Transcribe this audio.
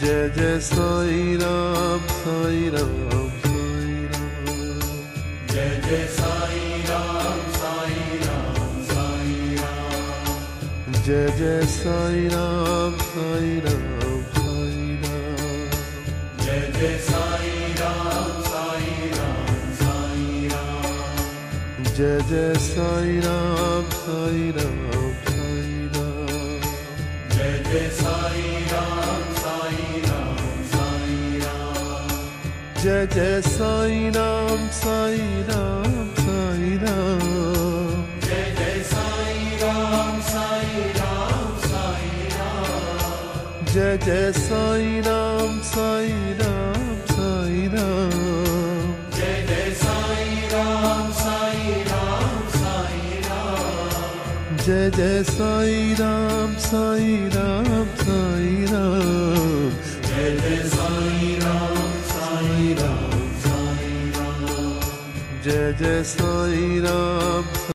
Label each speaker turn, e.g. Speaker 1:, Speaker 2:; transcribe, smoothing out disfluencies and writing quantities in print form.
Speaker 1: Jai Jai Sai Ram Sai Ram Sai Ram.
Speaker 2: Jai Jai Sai Ram Sai Ram Sai Ram.
Speaker 1: Jai Jai Sai Ram Sai Ram Sai Ram.
Speaker 2: Jai Jai Sai Ram Sai Ram Sai Ram.
Speaker 1: Jai Jai Sai Ram Sai Ram Sai Ram.
Speaker 2: Jai Jai Sai Ram Sai Ram Sai Ram.
Speaker 1: Jai Jai Sai Ram Sai Ram Sai Ram.
Speaker 2: Jai Jai Sai Ram Sai Ram Sai Ram.
Speaker 1: Jai Jai Sai Ram Sai Ram Sai Ram.
Speaker 2: Jai Jai Sai Ram Sai Ram Sai Ram.
Speaker 1: Jai Jai Sai Ram Sai Ram Sai Ram.
Speaker 2: Jai Jai Sai Ram Sai Ram Sai Ram.
Speaker 1: Jai Jai Sai Ram.